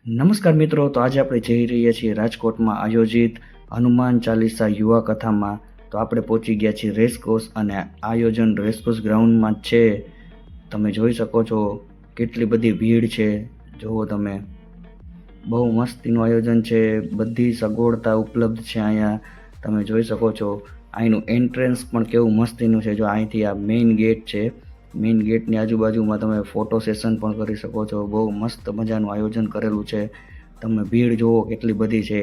નમસ્કાર મિત્રો, તો આજે આપણે જઈ રહ્યા છીએ રાજકોટમાં આયોજિત હનુમાન ચાલીસા યુવા કથામાં. તો આપણે પહોંચી ગયા છીએ રેસકોર્સ અને આયોજન રેસકોર્સ ગ્રાઉન્ડમાં છે. તમે જોઈ શકો છો કેટલી બધી ભીડ છે. જુઓ તમે, બહુ મસ્તીનું આયોજન છે. બધી સગવડતા ઉપલબ્ધ છે અહીંયા. તમે જોઈ શકો છો અહીંનું એન્ટ્રન્સ પણ કેવું મસ્તીનું છે. જો અહીંથી આ મેઇન ગેટ છે. મેઇન ગેટની આજુબાજુમાં તમે ફોટો સેશન પણ કરી શકો છો. બહુ મસ્ત મજાનું આયોજન કરેલું છે. તમે ભીડ જુઓ કેટલી બધી છે.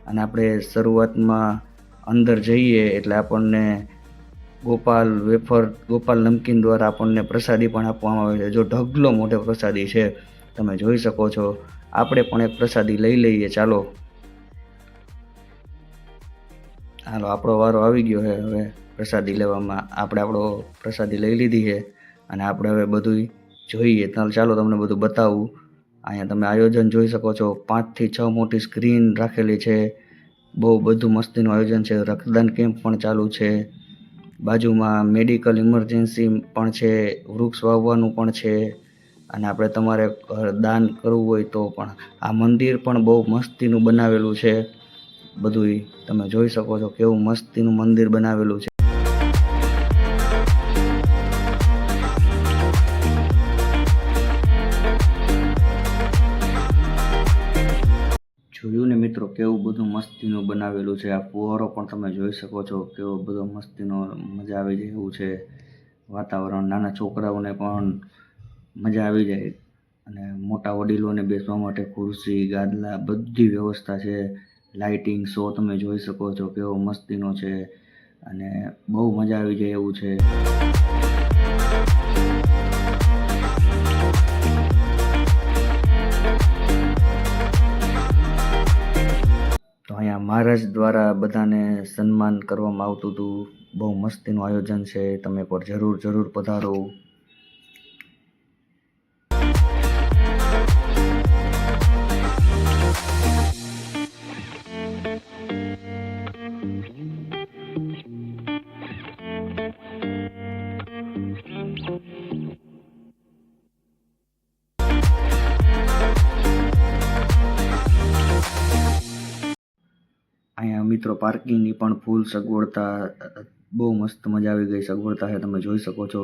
અને આપણે શરૂઆતમાં અંદર જઈએ એટલે આપણને ગોપાલ નમકીન દ્વારા આપણને પ્રસાદી પણ આપવામાં આવે છે. જો ઢગલો મોટો પ્રસાદી છે, તમે જોઈ શકો છો. આપણે પણ એક પ્રસાદી લઈ લઈએ. ચાલો આપણો વારો આવી ગયો છે હવે પ્રસાદી લેવામાં. આપણો પ્રસાદી લઈ લીધી છે અને આપણે હવે બધું જોઈએ. ચાલો તમને બધું બતાવું. અહીંયા તમે આયોજન જોઈ શકો છો. 5 થી 6 મોટી સ્ક્રીન રાખેલી છે. બહુ બધું મસ્તીનું આયોજન છે. રક્તદાન કેમ્પ પણ ચાલુ છે. બાજુમાં મેડિકલ ઇમરજન્સી પણ છે. વૃક્ષ વાવવાનું પણ છે. અને આપણે તમારે દાન કરવું હોય તો પણ. આ મંદિર પણ બહુ મસ્તીનું બનાવેલું છે. બધું તમે જોઈ શકો છો કેવું મસ્તીનું મંદિર બનાવેલું છે. જોયું ને મિત્રો, કેવું બધું મસ્તીનું બનાવેલું છે. આ ફુવારો પણ તમે જોઈ શકો છો કેવો બધો મસ્તીનો, મજા આવી જાય એવું છે વાતાવરણ. નાના છોકરાઓને પણ મજા આવી જાય. અને મોટા વડીલોને બેસવા માટે ખુરશી, ગાદલા, બધી વ્યવસ્થા છે. લાઇટિંગ શો તમે જોઈ શકો છો કેવો મસ્તીનો છે. અને બહુ મજા આવી જાય એવું છે. તો અહીંયા મહારાજ દ્વારા બધાને સન્માન કરવામાં આવતું હતું. બહુ મસ્તીનું આયોજન છે. તમે પણ જરૂર પધારો. અહીંયા મિત્રો પાર્કિંગની પણ ફૂલ સગવડતા, બહુ મસ્ત મજા આવી ગઈ સગવડતા છે. તમે જોઈ શકો છો.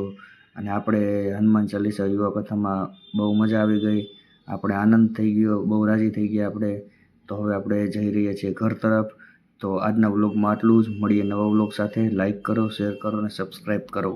અને આપણે હનુમાન ચાલીસા યુવા કથામાં બહુ મજા આવી ગઈ. આપણે આનંદ થઈ ગયો, બહુ રાજી થઈ ગયા આપણે. તો હવે આપણે જઈ રહ્યા છીએ ઘર તરફ. તો આજના વ્લોગમાં આટલું જ. મળીએ નવા વ્લોગ સાથે. લાઈક કરો, શેર કરો અને સબસ્ક્રાઈબ કરો.